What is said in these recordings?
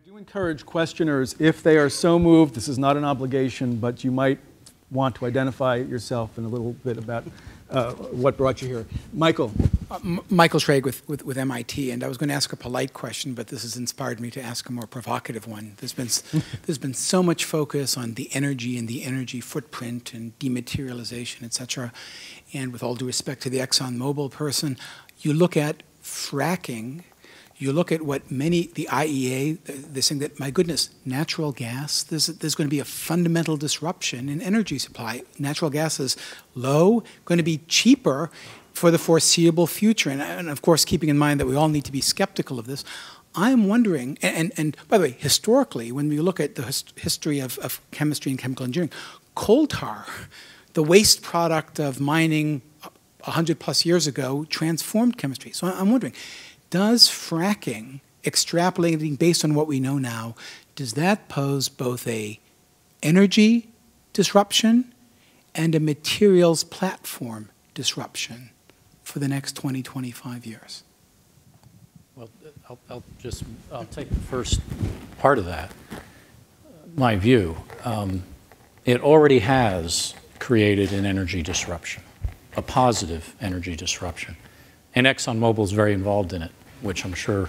do encourage questioners, if they are so moved, this is not an obligation, but you might want to identify yourself and a little bit about what brought you here. Michael. Michael Schrag with MIT, and I was going to ask a polite question, but this has inspired me to ask a more provocative one. There's been so much focus on the energy and the energy footprint and dematerialization, et cetera. And with all due respect to the ExxonMobil person, you look at fracking, you look at what the IEA, they're saying that, my goodness, natural gas, there's going to be a fundamental disruption in energy supply. Natural gas is low, going to be cheaper for the foreseeable future. And of course, keeping in mind that we all need to be skeptical of this, I'm wondering, and by the way, historically, when we look at the history of chemistry and chemical engineering, coal tar, the waste product of mining 100 plus years ago, transformed chemistry. So I'm wondering, does fracking, extrapolating based on what we know now, does that pose both a energy disruption and a materials platform disruption for the next 20, 25 years? Well, I'll take the first part of that. My view, it already has created an energy disruption, a positive energy disruption. And ExxonMobil is very involved in it, which I'm sure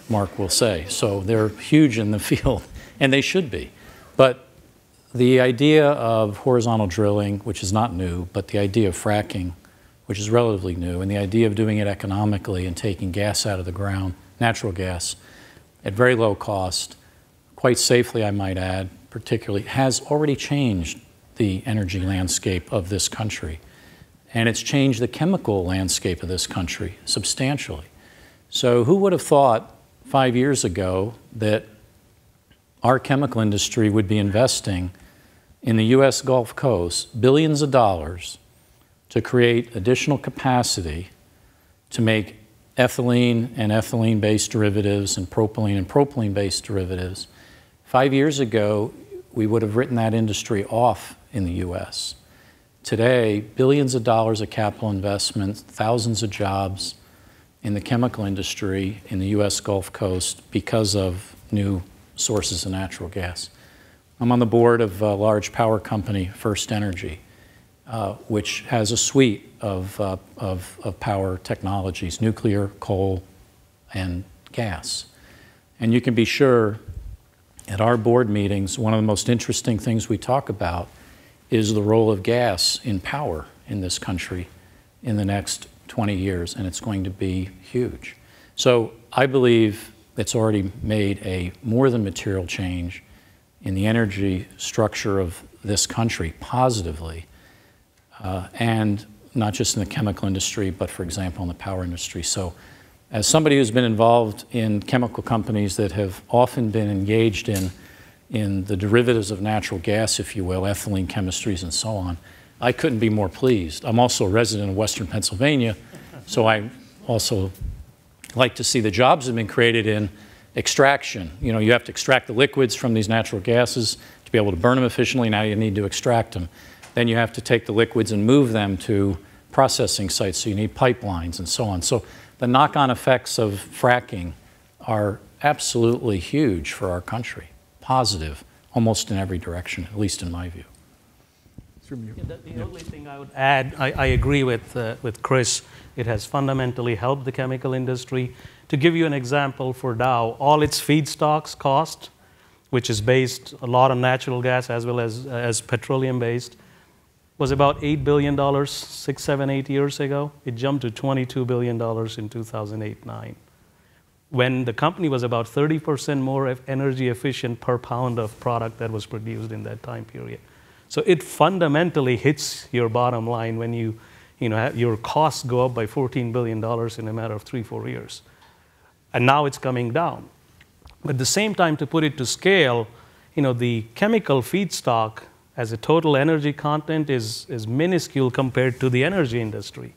Mark will say. So they're huge in the field, and they should be. But the idea of horizontal drilling, which is not new, but the idea of fracking, which is relatively new, and the idea of doing it economically and taking gas out of the ground, natural gas, at very low cost, quite safely, I might add, particularly, has already changed the energy landscape of this country. And it's changed the chemical landscape of this country substantially. So who would have thought 5 years ago that our chemical industry would be investing in the U.S. Gulf Coast billions of dollars to create additional capacity to make ethylene and ethylene-based derivatives and propylene-based derivatives? 5 years ago, we would have written that industry off in the U.S. Today, billions of dollars of capital investment, thousands of jobs in the chemical industry in the U.S. Gulf Coast because of new sources of natural gas. I'm on the board of a large power company, First Energy, which has a suite of power technologies, nuclear, coal, and gas. And you can be sure at our board meetings, one of the most interesting things we talk about is the role of gas in power in this country in the next 20 years, and it's going to be huge. So I believe it's already made a more than material change in the energy structure of this country positively, and not just in the chemical industry, but for example in the power industry. So as somebody who's been involved in chemical companies that have often been engaged in the derivatives of natural gas, if you will, ethylene chemistries and so on, I couldn't be more pleased. I'm also a resident of Western Pennsylvania, so I also like to see the jobs that have been created in extraction. You know, you have to extract the liquids from these natural gases to be able to burn them efficiently. Now you need to extract them. Then you have to take the liquids and move them to processing sites, so you need pipelines and so on. So the knock-on effects of fracking are absolutely huge for our country, positive, almost in every direction, at least in my view. The only thing I would add, I agree with Chris. It has fundamentally helped the chemical industry. To give you an example, for Dow, all its feedstocks cost, which is based a lot on natural gas as well as petroleum-based, was about $8 billion 6, 7, 8 years ago. It jumped to $22 billion in 2008-9, when the company was about 30% more energy efficient per pound of product that was produced in that time period. So it fundamentally hits your bottom line when your costs go up by $14 billion in a matter of 3, 4 years. And now it's coming down. But at the same time, to put it to scale, the chemical feedstock as a total energy content is minuscule compared to the energy industry.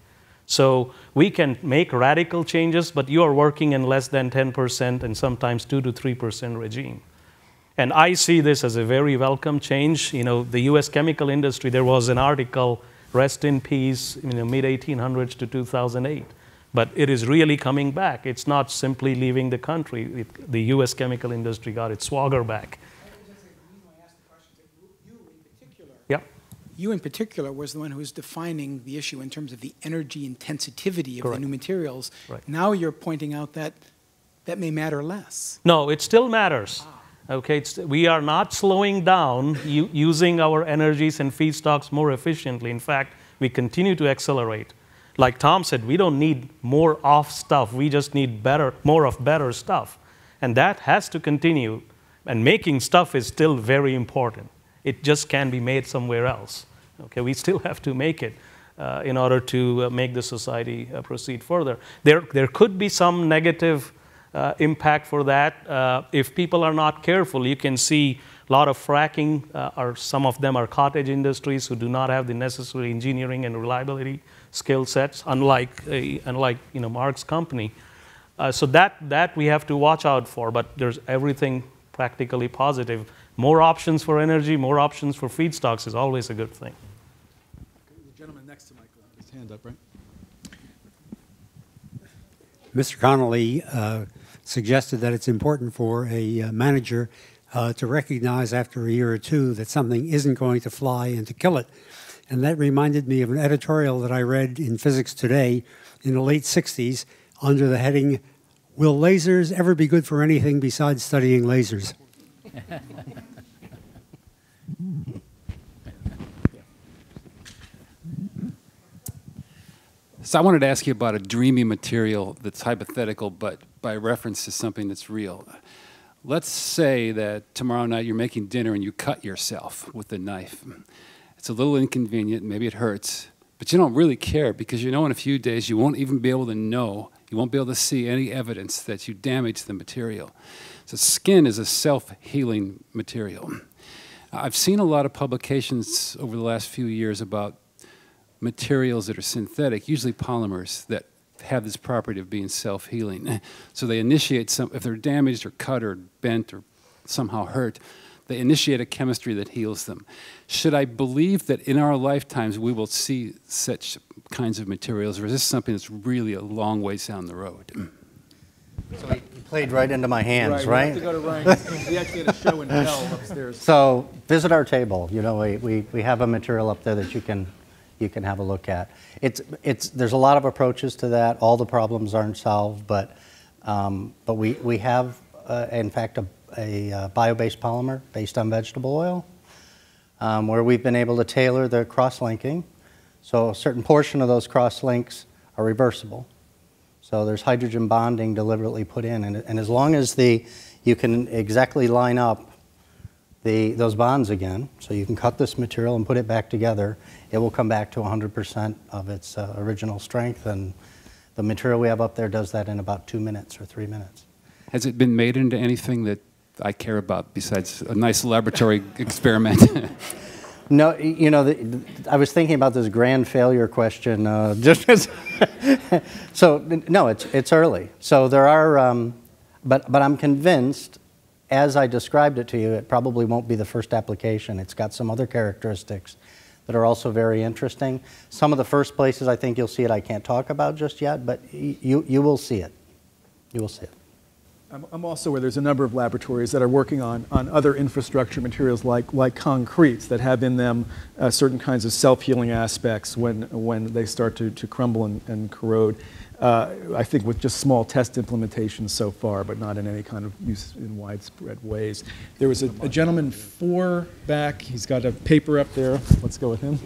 So we can make radical changes, but you are working in less than 10% and sometimes 2 to 3% regime. And I see this as a very welcome change. The U.S. chemical industry, there was an article, rest in peace, mid-1800s to 2008. But it is really coming back. It's not simply leaving the country. The U.S. chemical industry got its swagger back. Yeah. You in particular was the one who was defining the issue in terms of the energy intensivity of Correct. the new materials. Right. Now you're pointing out that that may matter less. No, it still matters. Okay, we are not slowing down using our energies and feedstocks more efficiently. In fact, we continue to accelerate. Like Tom said, we don't need more off stuff. We just need more of better stuff. And that has to continue. And making stuff is still very important. It just can't be made somewhere else. Okay, we still have to make it in order to make the society proceed further. There could be some negative impact for that. If people are not careful, you can see a lot of fracking, or some of them are cottage industries who do not have the necessary engineering and reliability skill sets, unlike Mark's company. So that we have to watch out for, but there's everything practically positive. More options for energy, more options for feedstocks is always a good thing. The gentleman next to Michael, his hand up, right? Mr. Connolly suggested that it's important for a manager to recognize after a year or two that something isn't going to fly and to kill it. And that reminded me of an editorial that I read in Physics Today in the late 60s under the heading, "Will lasers ever be good for anything besides studying lasers?" So I wanted to ask you about a dreamy material that's hypothetical, but by reference to something that's real. Let's say that tomorrow night you're making dinner and you cut yourself with a knife. It's a little inconvenient, maybe it hurts, but you don't really care because you know in a few days you won't even be able to know, you won't be able to see any evidence that you damaged the material. So skin is a self-healing material. I've seen a lot of publications over the last few years about materials that are synthetic, usually polymers, that have this property of being self-healing. So they initiate if they're damaged or cut or bent or somehow hurt, they initiate a chemistry that heals them. Should I believe that in our lifetimes we will see such kinds of materials, or is this something that's really a long ways down the road? So he played right into my hands, right? We have to go to Ryan's. We actually had a show and tell upstairs. So visit our table. You know, we have a material up there that you can have a look at. There's a lot of approaches to that. All the problems aren't solved, but we have, in fact, a bio-based polymer based on vegetable oil, where we've been able to tailor the cross-linking. So a certain portion of those cross-links are reversible. So there's hydrogen bonding deliberately put in, and as long as you can exactly line up those bonds again, so you can cut this material and put it back together, it will come back to 100% of its original strength, and the material we have up there does that in about 2 minutes or 3 minutes. Has it been made into anything that I care about besides a nice laboratory experiment? No, you know, I was thinking about this grand failure question. So no, it's early. So there are, but I'm convinced, as I described it to you, it probably won't be the first application. It's got some other characteristics that are also very interesting. Some of the first places I think you'll see it I can't talk about just yet, but you will see it. You will see it. I'm also aware there's a number of laboratories that are working on other infrastructure materials like concretes that have in them certain kinds of self-healing aspects when they start to crumble and corrode. I think with just small test implementations so far, but not in any kind of use in widespread ways. There was a gentleman 4 back. He's got a paper up there. Let's go with him.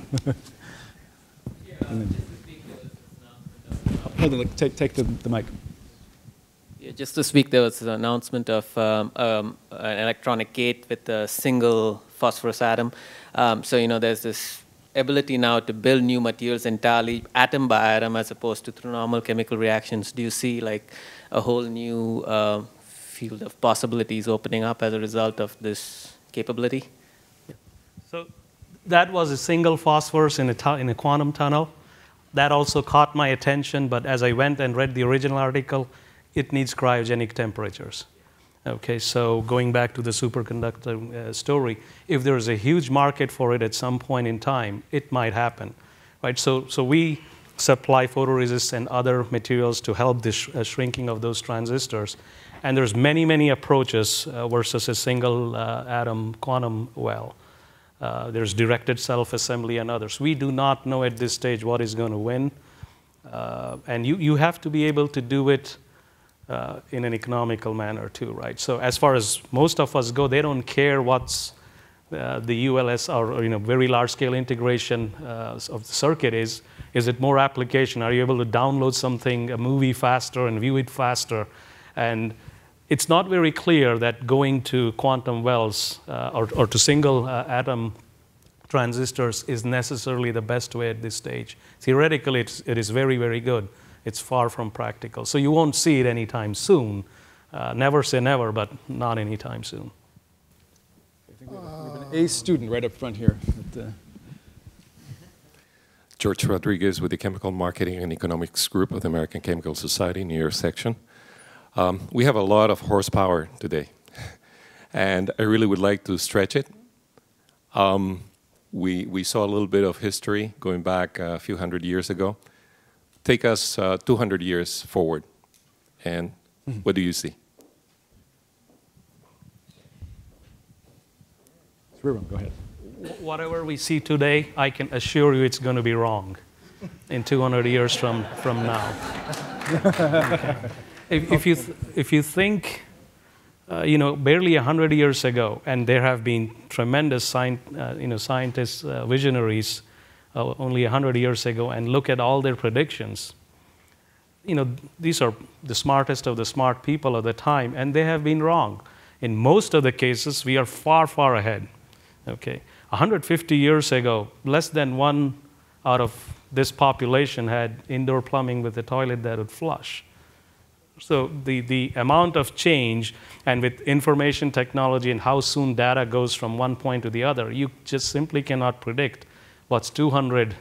Hold on, take the mic. Yeah, just to speak, there was an announcement of an electronic gate with a single phosphorus atom. So, you know, there's this ability now to build new materials entirely atom by atom as opposed to through normal chemical reactions. Do you see like a whole new field of possibilities opening up as a result of this capability? So that was a single phosphorus in a quantum tunnel. That also caught my attention, but as I went and read the original article, it needs cryogenic temperatures. Okay, so going back to the superconductor story, if there is a huge market for it at some point in time, it might happen, right? So we supply photoresist and other materials to help the shrinking of those transistors. And there's many, many approaches versus a single atom quantum well. There's directed self-assembly and others. We do not know at this stage what is going to win. And you have to be able to do it in an economical manner too, right? So as far as most of us go, they don't care what's the ULS or very large-scale integration of the circuit is. Is it more application? Are you able to download something, a movie faster and view it faster? And it's not very clear that going to quantum wells or to single atom transistors is necessarily the best way at this stage. Theoretically, it is very, very good. It's far from practical. So you won't see it anytime soon. Never say never, but not anytime soon. I think we have an A student right up front here. Jorge Rodriguez with the Chemical Marketing and Economics Group of the American Chemical Society, New York section. We have a lot of horsepower today, and I really would like to stretch it. We saw a little bit of history going back a few hundred years ago. Take us 200 years forward, and what do you see? Go ahead. Whatever we see today, I can assure you it's going to be wrong in 200 years from now. Okay. If you think, barely 100 years ago, and there have been tremendous scientists, visionaries, only 100 years ago, and look at all their predictions. These are the smartest of the smart people of the time, and they have been wrong. In most of the cases, we are far, far ahead. Okay. 150 years ago, less than 1 out of this population had indoor plumbing with a toilet that would flush. So the amount of change, and with information technology and how soon data goes from one point to the other, you just simply cannot predict what's 200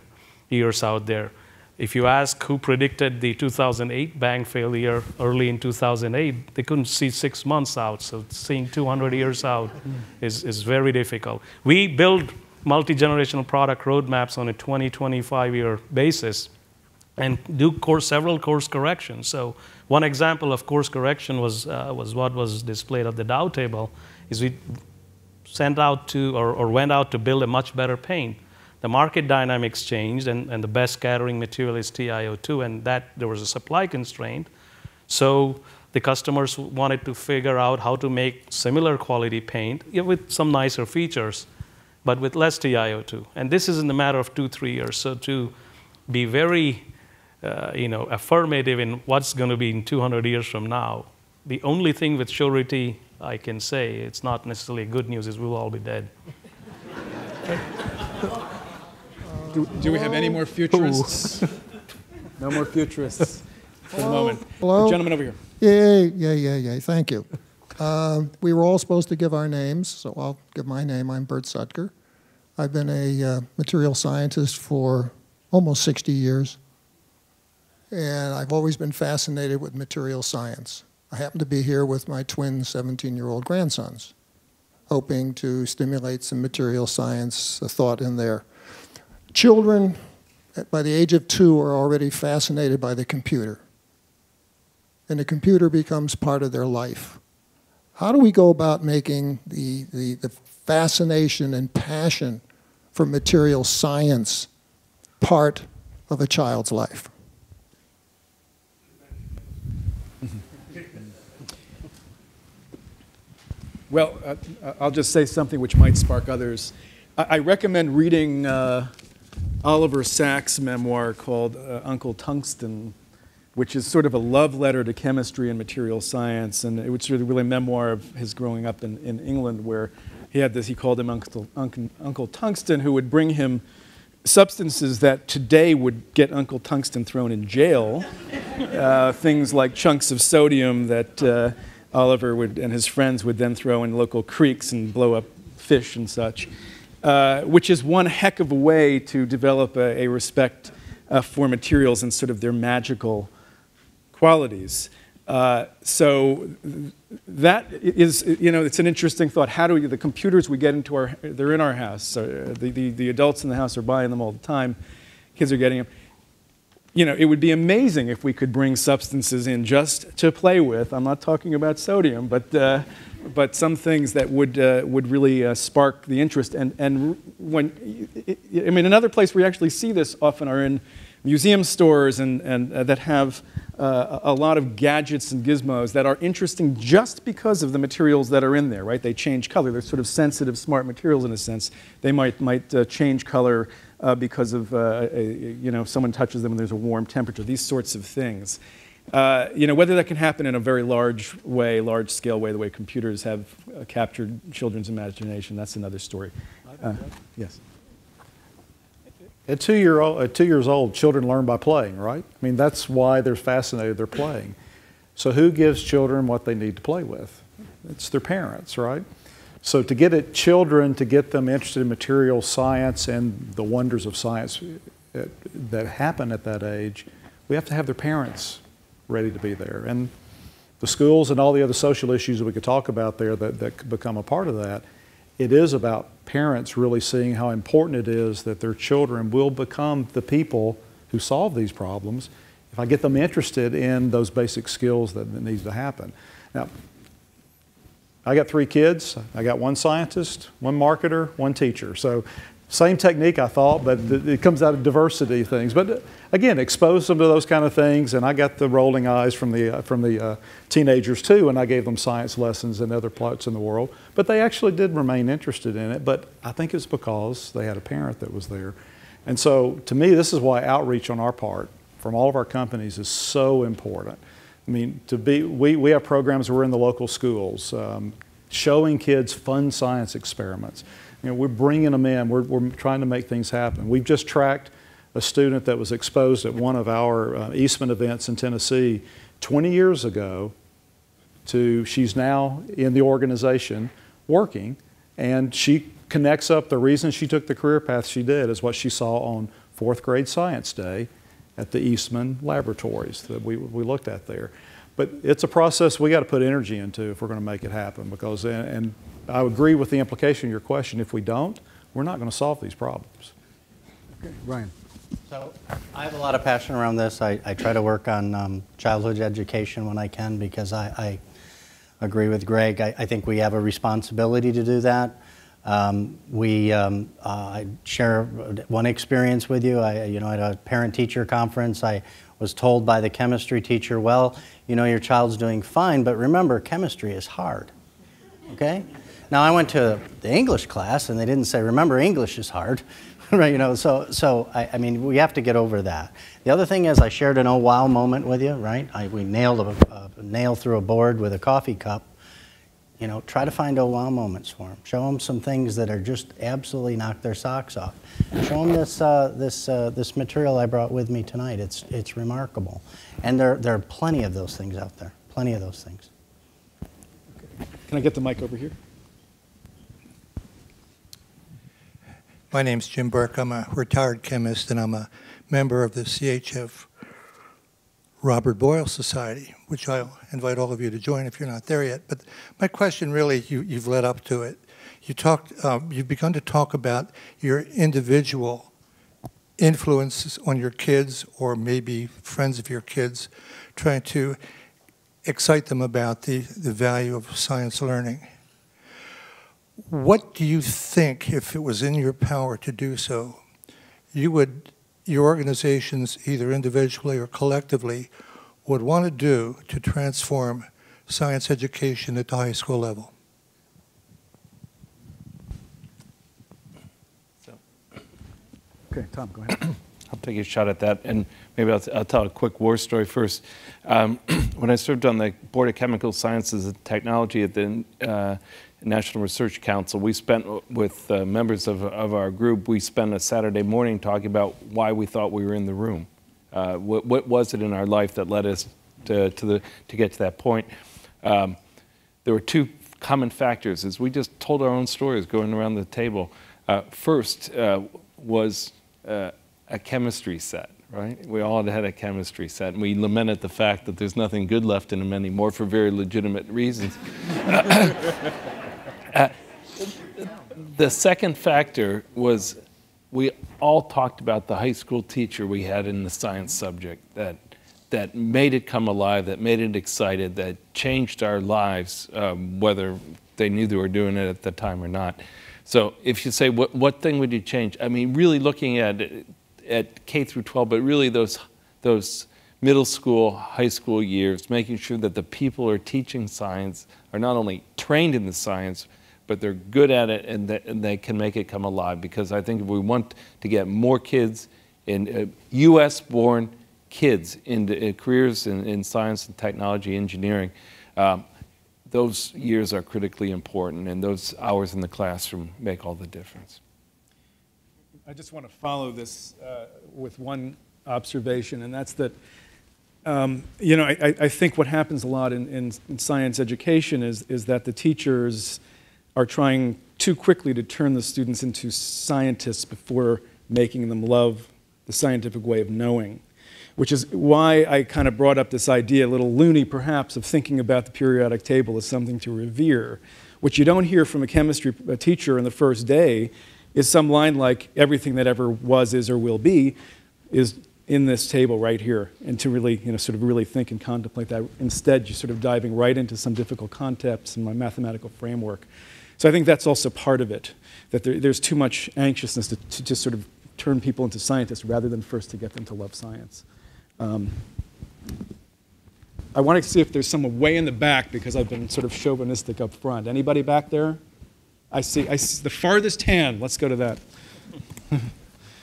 years out there. If you ask who predicted the 2008 bank failure early in 2008, they couldn't see 6 months out. So seeing 200 years out is very difficult. We build multi-generational product roadmaps on a 20-25-year basis and do several course corrections. So one example of course correction was what was displayed at the Dow table, is we sent out to or went out to build a much better paint. The market dynamics changed, and the best scattering material is TiO2, and that there was a supply constraint. So the customers wanted to figure out how to make similar quality paint with some nicer features, but with less TiO2. And this is in the matter of 2-3 years. So to be very affirmative in what's going to be in 200 years from now, the only thing with surety I can say, it's not necessarily good news, is we'll all be dead. Do we have any more futurists? No more futurists for the moment. Hello? The gentleman over here. Yeah. Thank you. We were all supposed to give our names, so I'll give my name. I'm Bert Sutker. I've been a material scientist for almost 60 years, and I've always been fascinated with material science. I happen to be here with my twin 17-year-old grandsons, hoping to stimulate some material science thought in there. Children, by the age of 2, are already fascinated by the computer, and the computer becomes part of their life. How do we go about making the fascination and passion for material science part of a child's life? Well, I'll just say something which might spark others. I recommend reading Oliver Sacks' memoir called Uncle Tungsten, which is sort of a love letter to chemistry and material science, and it was really a memoir of his growing up in England, where he had this, he called him Uncle Tungsten, who would bring him substances that today would get Uncle Tungsten thrown in jail, things like chunks of sodium that Oliver and his friends would then throw in local creeks and blow up fish and such. Which is one heck of a way to develop a respect for materials and sort of their magical qualities. So that is, it's an interesting thought. How do the computers we get into they're in our house. The adults in the house are buying them all the time. Kids are getting them. you know, it would be amazing if we could bring substances in just to play with. I'm not talking about sodium, but some things that would really spark the interest. And when, I mean, another place where you actually see this often are in museum stores and that have a lot of gadgets and gizmos that are interesting just because of the materials that are in there, right? They change color. They're sort of sensitive, smart materials in a sense. They might change color because of, you know, someone touches them and there's a warm temperature, these sorts of things. You know, whether that can happen in a very large way, large-scale way, the way computers have captured children's imagination, that's another story. Yes? At 2 years old, children learn by playing, right? I mean, that's why they're fascinated, they're playing. So who gives children what they need to play with? It's their parents, right? So to get at children, to get them interested in material science and the wonders of science that happen at that age, we have to have their parents ready to be there. And the schools and all the other social issues that we could talk about there that become a part of that, it is about parents really seeing how important it is that their children will become the people who solve these problems if I get them interested in those basic skills that needs to happen. Now, I got 3 kids. I got 1 scientist, 1 marketer, 1 teacher. So same technique, I thought, but it comes out of diversity things. But again, expose them to those kind of things, and I got the rolling eyes from the teenagers too, and I gave them science lessons in other parts in the world. But they actually did remain interested in it, but I think it's because they had a parent that was there. And so to me, this is why outreach on our part from all of our companies is so important. I mean, we have programs where we're in the local schools, showing kids fun science experiments. You know, we're bringing them in. We're trying to make things happen. We've just tracked a student that was exposed at one of our Eastman events in Tennessee 20 years ago to, she's now in the organization working, and she connects up the reason she took the career path she did is what she saw on 4th grade science day at the Eastman laboratories that we looked at there. But it's a process we got to put energy into if we're going to make it happen, because, and I agree with the implication of your question, if we don't, we're not going to solve these problems. Okay, Ryan. So I have a lot of passion around this. I try to work on childhood education when I can, because I agree with Greg. I think we have a responsibility to do that. I share one experience with you. You know, at a parent-teacher conference, I was told by the chemistry teacher, well, you know, your child's doing fine, but remember, chemistry is hard, okay? Now, I went to the English class, and they didn't say, remember, English is hard, right? You know, so I mean, we have to get over that. The other thing is, I shared an oh wow moment with you, right? We nailed a nail through a board with a coffee cup. You know, try to find oh wow moments for them. Show them some things that are just absolutely knock their socks off. Show them this material I brought with me tonight. It's remarkable, and there are plenty of those things out there. Plenty of those things. Okay. Can I get the mic over here? My name's Jim Burke. I'm a retired chemist, and I'm a member of the CHF Robert Boyle Society, which I'll invite all of you to join if you're not there yet. But my question really, you've led up to it. You've begun to talk about your individual influences on your kids, or maybe friends of your kids, trying to excite them about the value of science learning. What do you think, if it was in your power to do so, your organizations, either individually or collectively, would want to do to transform science education at the high school level? Okay, Tom, go ahead. I'll take a shot at that, and maybe I'll tell a quick war story first. When I served on the Board of Chemical Sciences and Technology at the National Research Council, we spent with members of our group, we spent a Saturday morning talking about why we thought we were in the room. What was it in our life that led us to get to that point? There were 2 common factors, as we just told our own stories going around the table. First was a chemistry set, right? We all had a chemistry set, and we lamented the fact that there's nothing good left in them anymore for very legitimate reasons. The second factor was we all talked about the high school teacher we had in the science subject that made it come alive, that made it excited, that changed our lives, whether they knew they were doing it at the time or not. So if you say, what thing would you change? I mean, really looking at K through 12, but really those middle school, high school years, making sure that the people who are teaching science are not only trained in the science, but they're good at it and they can make it come alive. Because I think if we want to get more kids, U.S.-born kids into careers in science and technology, engineering, those years are critically important, and those hours in the classroom make all the difference. I just want to follow this with one observation, and that's that, you know, I think what happens a lot in science education is that the teachers are trying too quickly to turn the students into scientists before making them love the scientific way of knowing, which is why I kind of brought up this idea, a little loony perhaps, of thinking about the periodic table as something to revere. What you don't hear from a chemistry teacher in the first day is some line like, everything that ever was, is, or will be is in this table right here, and to really, you know, sort of really think and contemplate that. Instead, you're sort of diving right into some difficult concepts and my mathematical framework. So I think that's also part of it, that there's too much anxiousness to just sort of turn people into scientists rather than first to get them to love science. I want to see if there's someone way in the back, because I've been sort of chauvinistic up front. Anybody back there? I see the farthest hand. Let's go to that.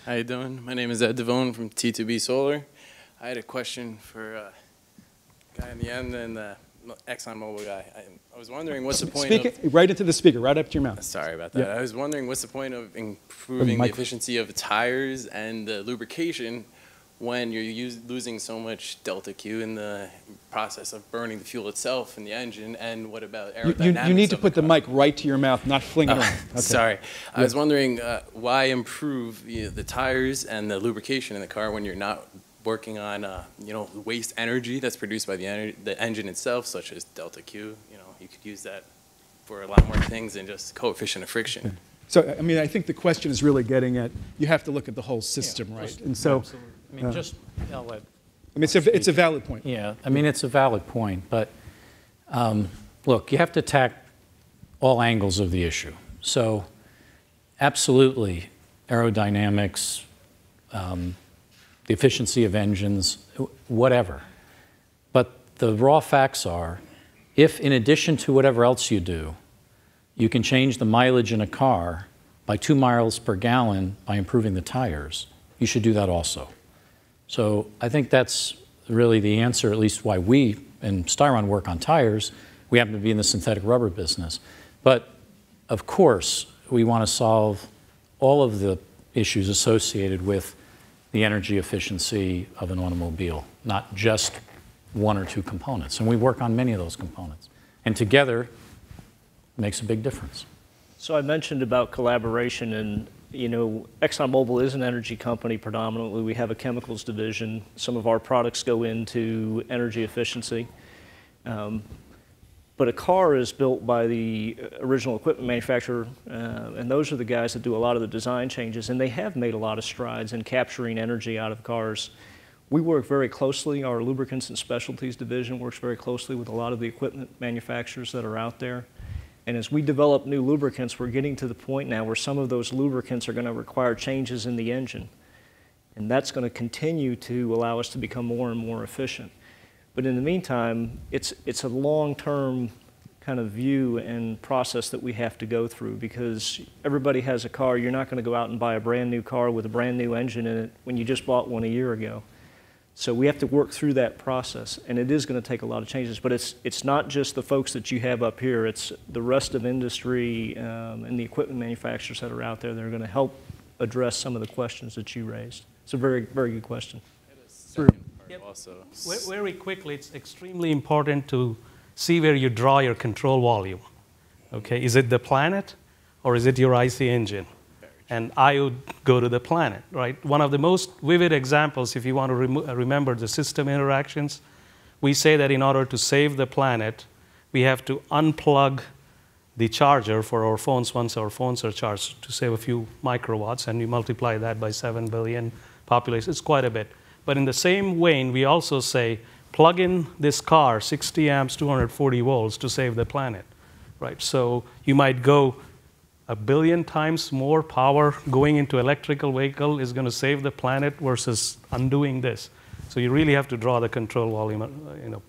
How you doing? My name is Ed Devone from T2B Solar. I had a question for guy in the end and the ExxonMobil guy. I was wondering what's the point Speak of... it right into the speaker, right up to your mouth. Sorry about that. Yeah. I was wondering what's the point of improving the efficiency of the tires and the lubrication when you're losing so much delta Q in the process of burning the fuel itself in the engine, and what about aerodynamics? You need to put the mic right to your mouth, not fling it around. Okay. Sorry. I was wondering why improve the tires and the lubrication in the car when you're not working on you know, waste energy that's produced by the engine itself, such as delta Q. You know, you could use that for a lot more things than just coefficient of friction. So, I mean, I think the question is really getting at, you have to look at the whole system, right? And so, absolutely. I mean, I'll let. I mean, it's a valid point. Yeah, I mean, it's a valid point, but look, you have to attack all angles of the issue. So, absolutely, aerodynamics, the efficiency of engines, whatever. But the raw facts are, if in addition to whatever else you do, you can change the mileage in a car by 2 miles per gallon by improving the tires, you should do that also. So I think that's really the answer, at least why we and Styron work on tires. We happen to be in the synthetic rubber business. But of course, we want to solve all of the issues associated with the energy efficiency of an automobile, not just 1 or 2 components. And we work on many of those components. And together, it makes a big difference. So I mentioned about collaboration, and you know, ExxonMobil is an energy company predominantly. We have a chemicals division. Some of our products go into energy efficiency. But a car is built by the original equipment manufacturer, and those are the guys that do a lot of the design changes, and they have made a lot of strides in capturing energy out of cars. We work very closely, our lubricants and specialties division works very closely with a lot of the equipment manufacturers that are out there. And as we develop new lubricants, we're getting to the point now where some of those lubricants are going to require changes in the engine. And that's going to continue to allow us to become more and more efficient. But in the meantime, it's a long-term kind of view and process that we have to go through, because everybody has a car. You're not going to go out and buy a brand new car with a brand new engine in it when you just bought one a year ago. So we have to work through that process, and it is going to take a lot of changes. But it's not just the folks that you have up here. It's the rest of industry and the equipment manufacturers that are out there that are going to help address some of the questions that you raised. It's a very, very good question. Very quickly, it's extremely important to see where you draw your control volume. Okay, is it the planet or is it your IC engine? And I would go to the planet, right? One of the most vivid examples, if you want to remember the system interactions, we say that in order to save the planet, we have to unplug the charger for our phones once our phones are charged to save a few microwatts, and you multiply that by 7 billion population, it's quite a bit. But in the same vein, we also say, plug in this car, 60 amps, 240 volts to save the planet, right? So you might go 1 billion times more power going into electrical vehicle is going to save the planet versus undoing this. So you really have to draw the control volume,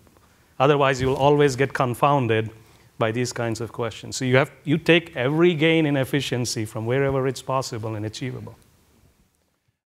Otherwise, you'll always get confounded by these kinds of questions. So you take every gain in efficiency from wherever it's possible and achievable.